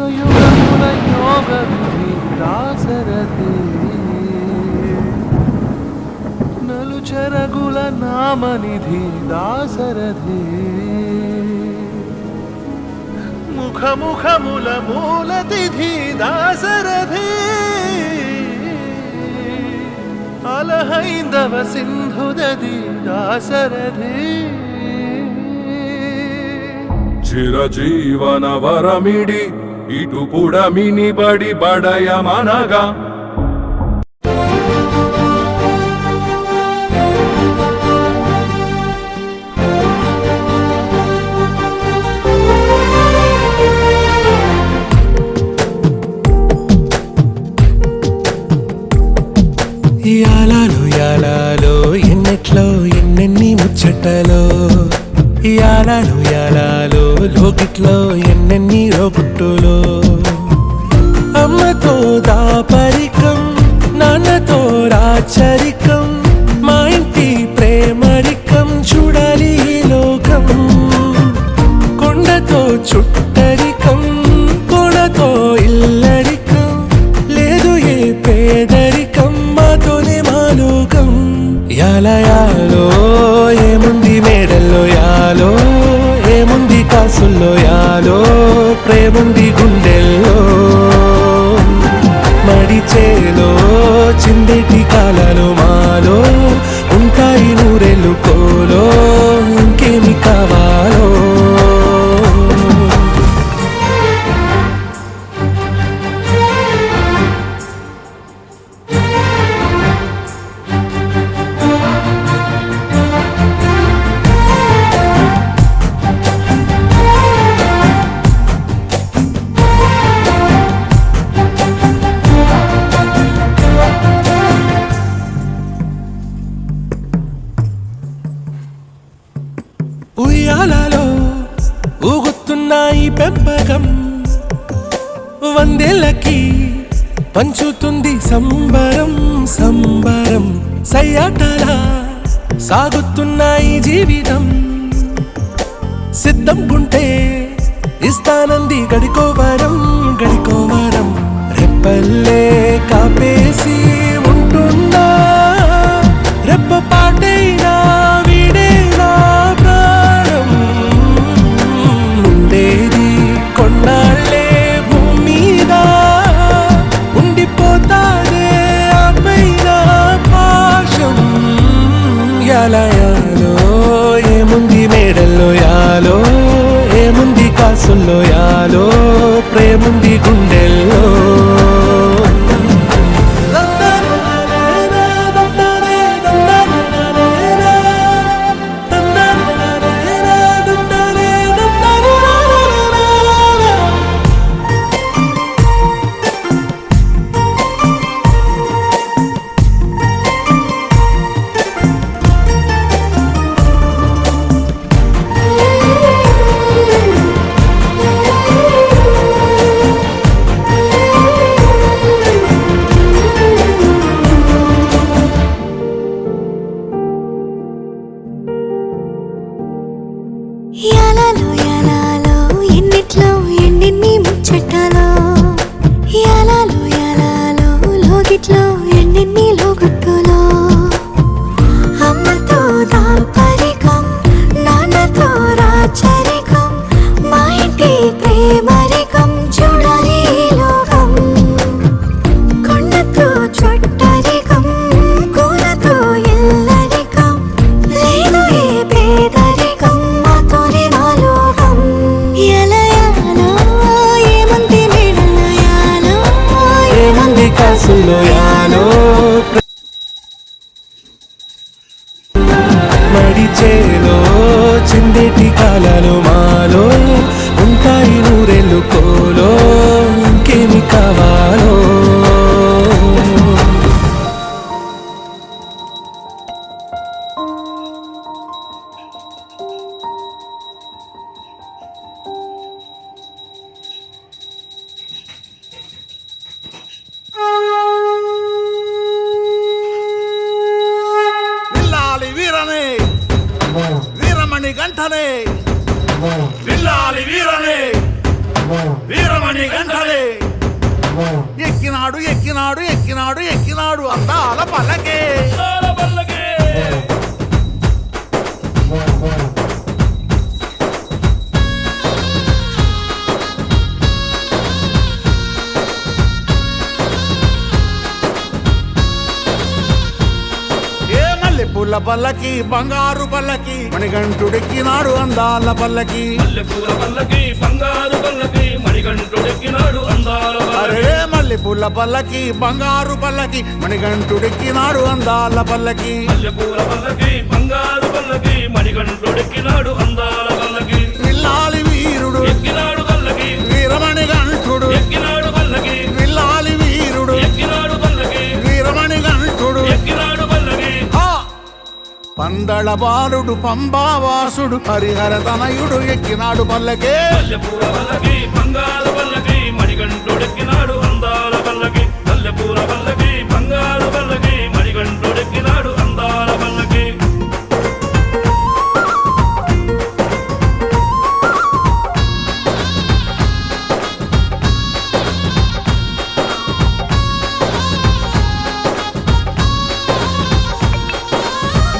యుగయుగముల యోగ విధి దాసరథి నలుచెరగుల నామనిధి దాసరథి ముఖముఖముల మూలతిథి దాసరథి అలహైందవ సింధుదది దాసరథి చిరజీవన వరమిడి ఇటు పుడమిని బడి బడయమనగా యాలాలో యాలాలో ఎన్నెట్లో ఎన్నెన్ని ముచ్చటలో యాలాలో యాలాలో లోకిట్లో ఎన్నెన్ని లోపుట్టులో అమ్మతో దాపరికం నాన్నతో రాచరికం మా ఇంటి ప్రేమరికం చూడాలి ఈ లోకం కొండతో చుట్టరికం కొడతో ఇల్లరికం లేదు ఏ పేదరికం మాతోనే మా లోకం యాలయాలో ఏముంది మేడల్లో యాలో ఏముంది కాసుల్లో యాలో ప్రేముంది గుండెల్లో మడిచేలో చిందేటి కాలాలు మాలో ఉంటాయి నూరెళ్ళు కోలో ఇంకేమి కావాలో ఉయ్యాలలో ఊగుతున్నాయి పెంపకం వందేళ్ళకి పంచుతుంది సంబరం సంబరం సయ్యాటలా సాగుతున్నాయి జీవితం సిద్ధం గుంటే ఇస్తానంది గడికోవరం గడికోవరం రెప్పల్లే కాపేసి ఉంటున్నా రెప్ప పాటైనా వీడేనా ప్రాణం ఉండేది కొన్నాళ్ళే భూమి మీద ఉండిపోతాదే ఆ పైన పాశం యాలయాలో ఏముంది మేడల్లో యాలో ఏముంది కాసుల్లో యాలో ప్రేముంది గుండెల్లో యాలాలో యాలాలో ఎన్నిట్లో ఎన్నెన్ని ముచ్చటలో యాలాలో యాలాలో లోగిట్లో ఎన్నెన్ని లోగుట్టులో అమ్మతో దాపరికం నాన్నతో రాచరికం మా ఇంటి ప్రేమరికం చూడాలి ఈ లోకం కొండతో చుట్టరికం కూలతో ఇల్లరికం లేదు ఏ పేదరికం మాతోనే మా లోకం యాలయాలో ఏముంది మేడల్లో యాలో ఏముంది కాసుల్లో యాలో మడిచేలో చిందేటి కాలాలు మాలో ఉంటాయి నూరెళ్ళు కోలో ఇంకేమి కావాలో వీరమణి గంటనే విల్లాలి వీరనే వీరమణి గంటలే ఎక్కినాడు ఎక్కినాడు ఎక్కినాడు ఎక్కినాడు అందాల పల్లకే పూల పల్లకి బంగారు పల్లకి మణికంఠుడెక్కినాడు అందాల పల్లకి మల్లెపూల పల్లకి బంగారు పల్లకి మణికంఠుడెక్కినాడు అందాల అరే మల్లెపూల పల్లకి బంగారు పల్లకి మణికంఠుడెక్కినాడు అందాల పల్లకి మల్లెపూల పల్లకి బంగారు పల్లకి మణికంఠుడెక్కినాడు అందాల పల్లకి విల్లాలి వీరుడు ఎక్కినాడు పల్లకి వీరమణి కంఠుడు ఎక్కినాడు పల్లకి విల్లాలి వీరుడు ఎక్కినాడు పల్లకి వీరమణి కంఠుడు ఎక్కినాడు పల్లకి పందళ బాలుడు పంబావాసుడు హరిహర తనయుడు ఎక్కినాడు పల్లకే మల్లెపూల పల్లకి బంగారు పల్లకి మణికంఠుడెక్కినాడు అందాల పల్లకి మల్లెపూల పల్లకి బంగారు పల్లకి మణికంఠుడెక్కినాడు అందాల పల్లకి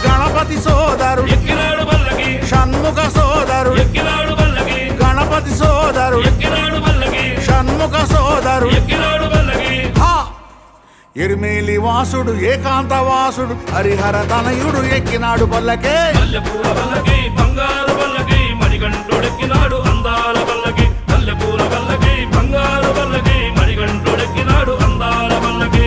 గణపతి సోదరుడు ఎక్కినాడు పల్లకి షణ్ముఖ సోదరుడు ఎక్కినాడు పల్లకి గణపతి సోదరుడు ఎక్కినాడు పల్లకి షణ్ముఖ సోదరుడు ఎక్కినాడు పల్లకి ఎరిమేలి వాసుడు ఏకాంత వాసుడు హరిహర తనయుడు ఎక్కినాడు పల్లకే మల్లెపూల పల్లకి బంగారు పల్లకి మణికంఠుడెక్కినాడు అందాల పల్లకి మల్లెపూల పల్లకి బంగారు పల్లకి మణికంఠుడెక్కినాడు అందాల పల్లకి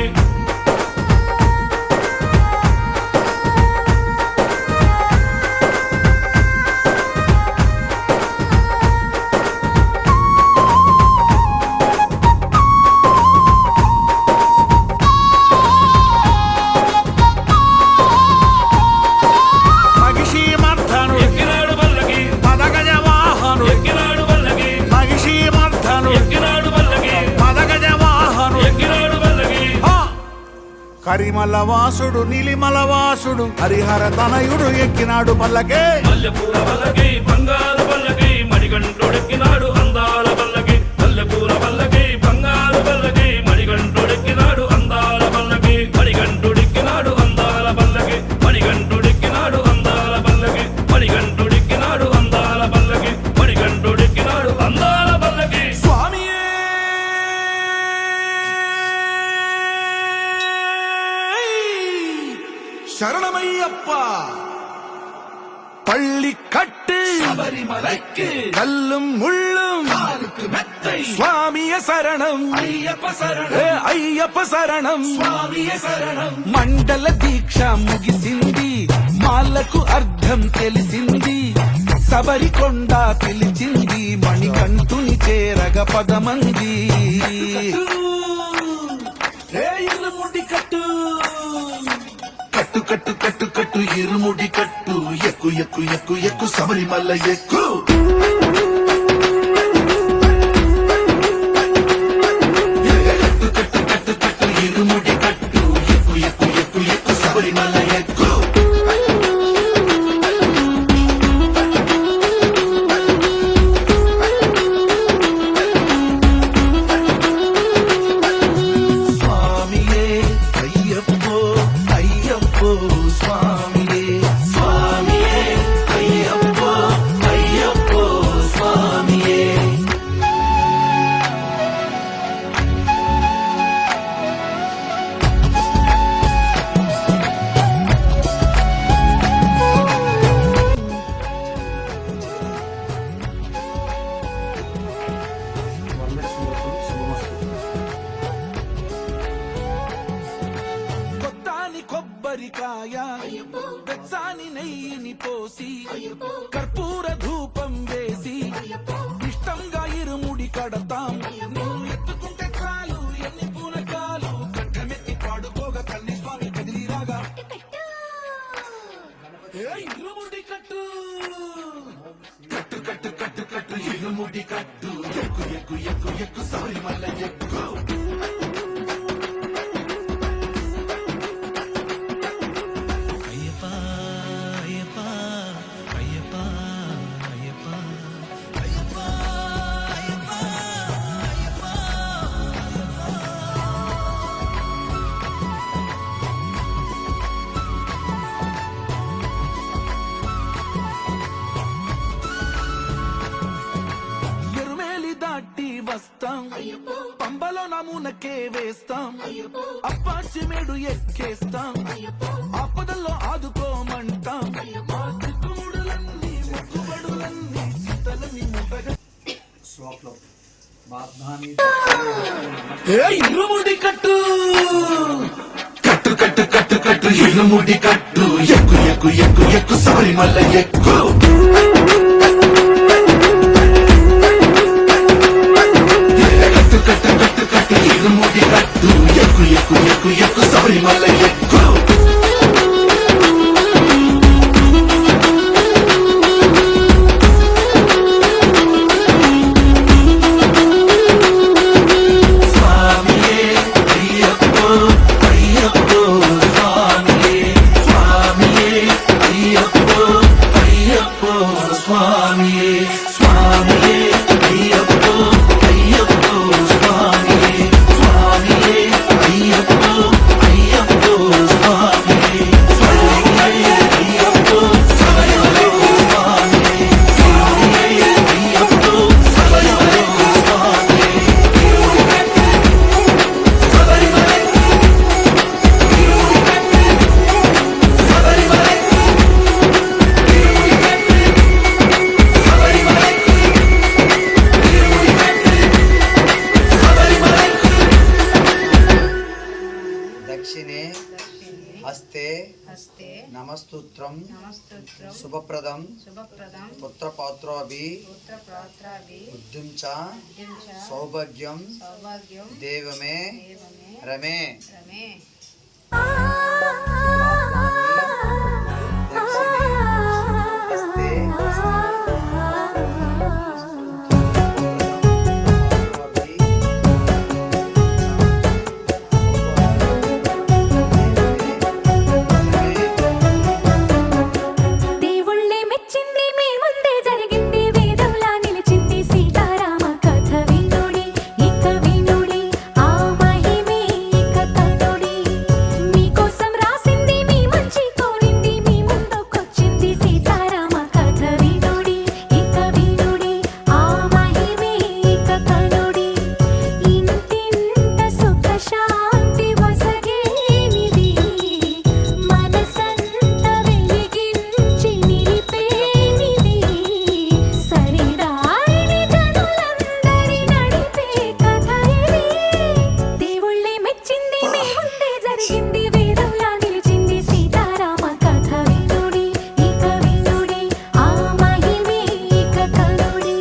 మగిషి మర్ధనుడు ఎక్కినాడు పల్లకి పదగజ వాహనుడు ఎక్కినాడు పల్లకి మగిషి మర్ధనుడు ఎక్కినాడు పల్లకి పదగజ వాహనుడు ఎక్కినాడు పల్లకి కరిమల వాసుడు నిలిమల వాసుడు హరిహర తనయుడు ఎక్కినాడు పల్లకే మల్లెపూల పల్లకి బంగారు పల్లకి మణికంఠుడెక్కినాడు అందాల పల్లకి మల్లెపూల పల్లకి బంగారు పల్లకి మణికంఠుడెక్కినాడు అందాల పల్లకి మణికంఠుడెక్కినాడు అందాల పల్లకి మణికంఠుడెక్కినాడు అందాల పల్లకి మణికంఠుడెక్కినాడు అందాల పల్లకి మణికంఠుడెక్కినాడు అందాల పల్లకి స్వామియే శరణమయ్యప్ప பள்ளி கட்டு శబరిమలైకి கல்லும் முள்ளும் కాలుకు మెత్తై சுவாமிய சரணம் అయ్యప్ప శరణం ఏ అయ్యప్ప శరణం స్వామియే శరణం మండల దీక్ష ముగిసింది మాలకు అర్థం తెలిసింది శబరికొండ పిలిచింది మణికంఠుని చేరగ పదమంది ఇరుముడి కట్టు కట్టు కట్టు కట్టు కట్టు ఇరుముడి కట్టు ఎక్కు ఎక్కు ఎక్కు ఎక్కు శబరిమల ఎక్కు కట్టు కట్టు కట్టు కట్టు ఇరుముడి కట్టు ఎక్కు ఎక్కు ఎక్కు ఎక్కు శబరిమల ఎక్కు స్వామియే అయ్యప్పో అయ్యప్పో స్వామియే స్వామియే అయ్యప్పో అయ్యప్పో స్వామియే కొత్తాని కొబ్బరికాయ వెచ్చాని నెయ్యిని పోసి కర్పూర ధూపం వేసి ఇష్టంగా ఇరుముడి కడతాం నువ్వు ఎత్తుకుంటే చాలు ఎన్ని పూనకాలు కట్టమెత్తి పాడుకోగా కన్ని స్వామి కదిలిరాగా ఇరుముడి కట్టు కట్టు కట్టు కట్టు కట్టు ఇరుముడి కట్టు ఎక్కు ఎక్కు ఎక్కు ఎక్కు శబరిమల ఎక్కు వస్తాం పంబలో నమూనకే వేస్తాం అప్పాచిమేడు ఎక్కేస్తాం ఆపదల్లో ఆదుకోమంటాం మా చిక్కుముడులన్నీ ముక్కుబడులన్నీ చితలని ముట్టగా ఇరుముడి కట్టు కట్టు కట్టు కట్టు కట్టు ఇరుముడి కట్టు ఎక్కు ఎక్కు ఎక్కు ఎక్కు శబరిమల ఎక్కు కట్టు కట్టు కట్టు కట్టు ఇరుముడి కట్టు ఎక్కు ఎక్కు ఎక్కు ఎక్కు శబరిమల ఎక్కు దక్షిణే హస్తే నమస్తోత్రం శుభప్రదం పుత్రపౌత్రాభి బుద్ధిం చ సౌభాగ్యం దేవమే రమే దేవుళ్ళే మెచ్చింది మీ ముందే జరిగింది వేదంలా నిలిచింది సీతారామ కథ వినుడి ఇక వినుడి ఆ మహిమే ఇక కనుడి మీకోసం రాసింది మీ మంచి కోరింది మీ ముందుకొచ్చింది సీతారామ కథ వినుడి ఇక వినుడి ఆ మహిమే ఇక కనుడి ఇంటింట సుఖ శాంతి వసగేనిది మనసంత వెలిగించి నిలిపేనిది సరిదారిని జనులందరి నడిపే కథ ఇది దేవుళ్ళే మెచ్చింది మీ ముందే జరిగింది వేదంలా నిలిచింది సీతారామ కథ వినుడి ఇక వినుడి ఆ మహిమే ఇక కనుడి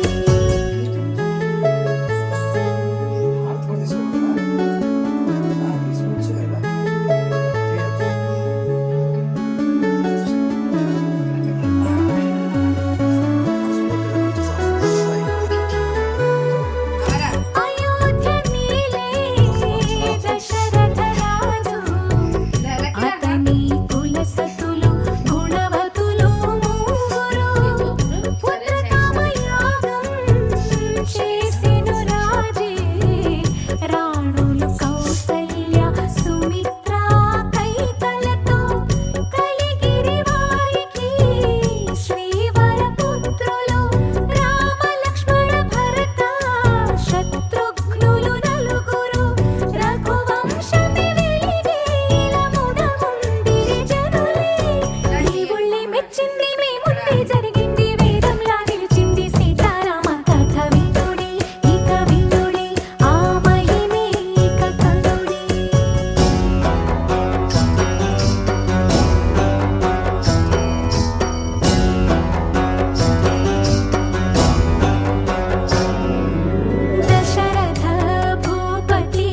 అయోధ్య నీలే దశరథ రాజు అతని కులసతులు గుణవతులు మూరు పుత్రకామయాగం చేసెను రాజే రాణులు కౌసల్య సుమిత్ర కైకలతో కలిగిరి వారికి శ్రీవర పుత్రులు రామ లక్ష్మణ భరత శత్రుఘ్నులు నలుగురు రఘువంశమి వెలిగేల ముదముందిరి జనులే దేవుళ్ళే మెచ్చింది మీ ముందే జరిగింది వేదంలా నిలిచింది సీతారామ కథ వినుడి ఇక వినుడి ఆ మహిమే ఇక కనుడి దశరథ భూపతి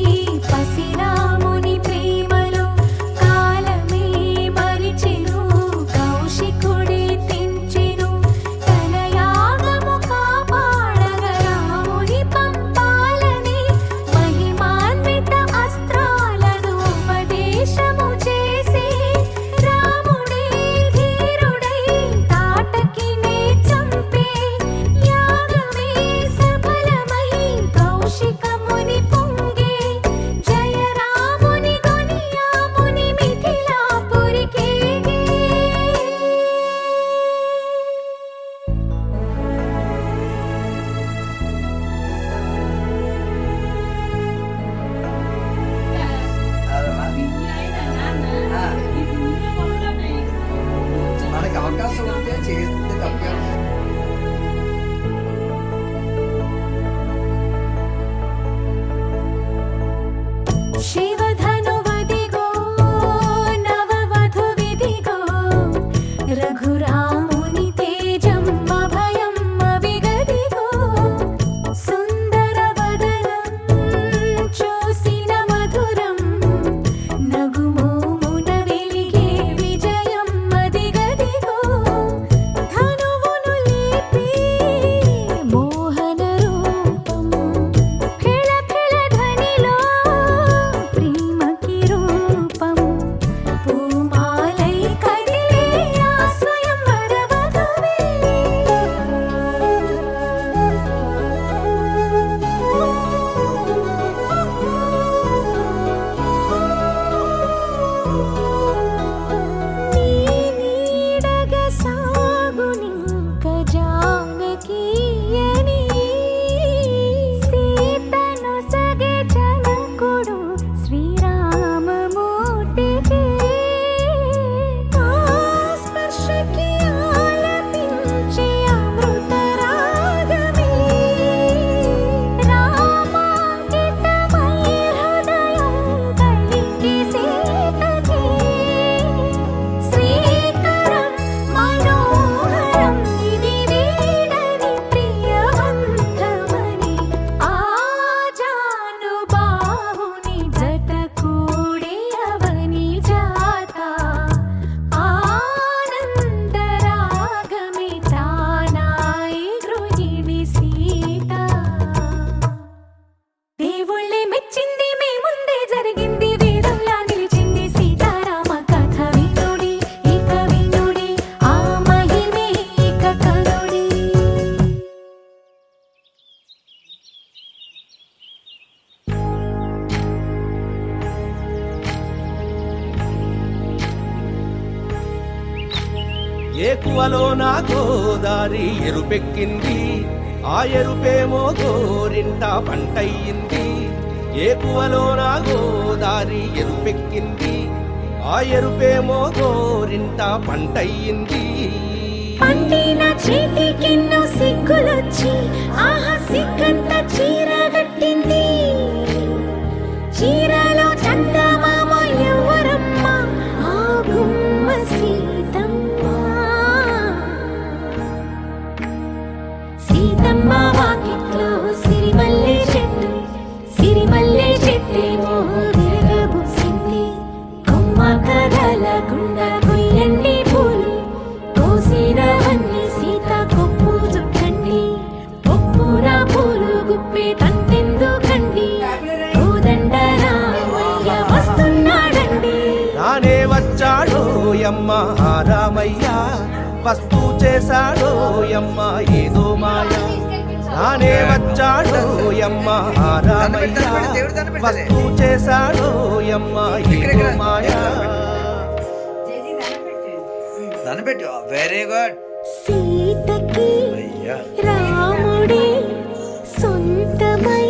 పసిరాముని ప్రేమలో కాలమే మరిచెను కౌశికుడే తెంచెను తన యాగము కాపాడగ రాముని పంపాలని మహిమాన్విత అస్త్రాలను ఉపదేశము చేసి రాముడే ధీరుడై తాటకినే చంపే యాగమే సఫలమై కౌశికముని పొంగే జయ రాముని గొనియాముని మిథిలాపురికేగే ఏకువలో నా గోదారి ఎరుపెక్కింది ఆ ఎరుపేమో గోరింట పంటయ్యింది ఏకువలో నా గోదారి ఎరుపెక్కింది ఆ ఎరుపేమో గోరింట పంటయ్యింది పండిన చేతికెన్నో సిగ్గులొచ్చి ఆహా సిగ్గంత చీర కట్టింది చీరలో చందమామ ఎవరమ్మ ఆ గుమ్మ సీతమ్మ సీతమ్మ వాకిట్లో సిరిమల్లె చెట్టేమో విరగబూసింది కొమ్మ కదలకుండా కొయ్యండి పూలు కోసినవన్నీ సీత కొప్పు చుట్టండి కొప్పున పూలు గుప్పే తంతెందుకండి కోదండ రామయ్య వస్తున్నాడండి నానే వచ్చాడో యమ్మ రామయ్య వస్తూ చేశాడో యమ్మ ఏదో మాయ నానే వచ్చాడో యమ్మ రామయ్య వస్తూ చేశాడో యమ్మ ఏదో మాయ దాన్ని పెట్టు వెరీ గుడ్ సీతకి అయ్యా రాముడే సొంతమై